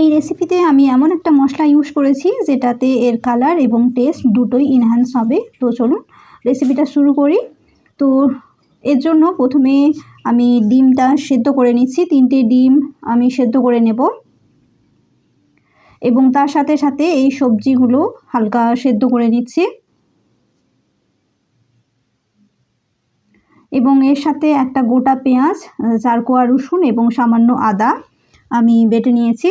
এই রেসিপিতে আমি এমন একটা মশলা ইউজ করেছি যেটাতে এর কালার এবং টেস্ট দুটোই এনহ্যান্স হবে। তো চলুন রেসিপিটা শুরু করি। তো এর জন্য প্রথমে আমি ডিমটা সেদ্ধ করে নিচ্ছি। 3টে ডিম আমি সেদ্ধ করে নেব এবং তার সাথে সাথে এই সবজিগুলো হালকা সেদ্ধ করে নিচ্ছি এবং এর সাথে একটা গোটা পেঁয়াজ, 4 কোয়া রসুন এবং সামান্য আদা আমি বেটে নিয়েছি।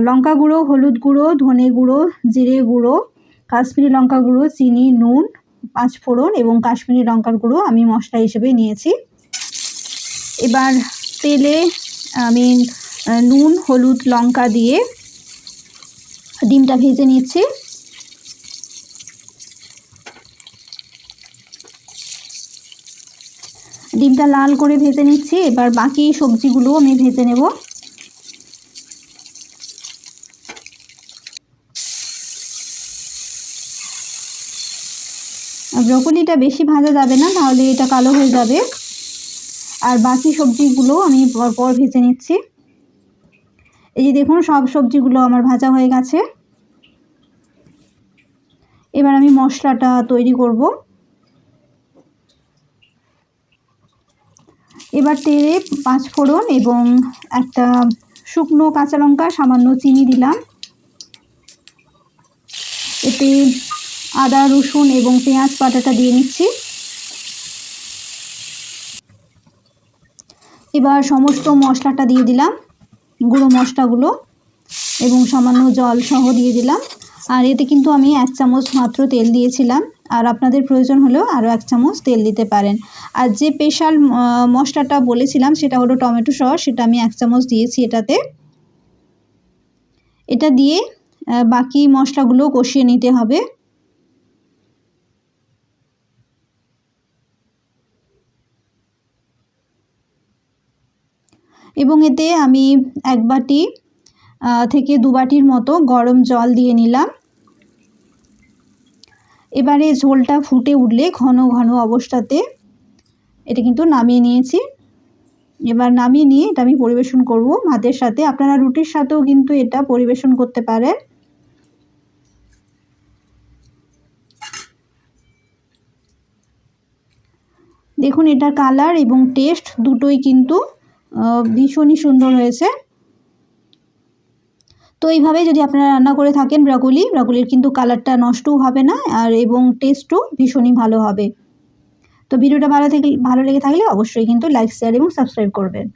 লঙ্কা গুঁড়ো, হলুদ গুঁড়ো, ধনে গুঁড়ো, জিরে গুঁড়ো, কাশ্মীরি লঙ্কা গুঁড়ো, চিনি, নুন, 5 ফোড়ন এবং কাশ্মীরি লঙ্কার গুঁড়ো আমি মশলা হিসেবে নিয়েছি। এবার তেলে আমি নুন, হলুদ, লঙ্কা দিয়ে ডিমটা ভেজে নিচ্ছি। ডিমটা লাল করে ভেজে নিচ্ছি। এবার বাকি সবজিগুলো আমি ভেজে নেব। ব্রকলিটা বেশি ভাজা যাবে না, তাহলে এটা কালো হয়ে যাবে। আর বাকি সবজিগুলো আমি পরপর ভেজে নিচ্ছি। এই যে দেখুন, সব সবজিগুলো আমার ভাজা হয়ে গেছে। এবার আমি মশলাটা তৈরি করব। এবার তেলে 5 ফোড়ন এবং একটা শুকনো কাঁচা লঙ্কা, সামান্য চিনি দিলাম। এতে আদা, রসুন এবং পেঁয়াজ বাটাটা দিয়ে নিচ্ছি। এবার সমস্ত মশলাটা দিয়ে দিলাম, গুঁড়ো মশলাগুলো এবং সামান্য জল সহ দিয়ে দিলাম। আর এতে কিন্তু আমি 1 চামচ মাত্র তেল দিয়েছিলাম, আর আপনাদের প্রয়োজন হলেও আরও 1 চামচ তেল দিতে পারেন। আর যে স্পেশাল মশলাটা বলেছিলাম সেটা হলো টমেটো সস, সেটা আমি 1 চামচ দিয়েছি এটাতে। এটা দিয়ে বাকি মশলাগুলো কষিয়ে নিতে হবে। এবং এতে আমি 1 বাটি থেকে 2 বাটির মতো গরম জল দিয়ে নিলাম। এবারে ঝোলটা ফুটে উঠলে ঘন ঘন অবস্থাতে এটা কিন্তু নামিয়ে নিয়েছি। এবার নামিয়ে নিয়ে এটা আমি পরিবেশন করব ভাতের সাথে। আপনারা রুটির সাথেও কিন্তু এটা পরিবেশন করতে পারেন। দেখুন, এটার কালার এবং টেস্ট দুটোই কিন্তু ভীষণই সুন্দর হয়েছে। তো এইভাবে যদি আপনারা রান্না করে থাকেন ব্রকলির কিন্তু কালারটা নষ্টও হবে না, আর এবং টেস্টও ভীষণই ভালো হবে। তো ভিডিওটা ভালো লেগে থাকলে অবশ্যই কিন্তু লাইক, শেয়ার এবং সাবস্ক্রাইব করবেন।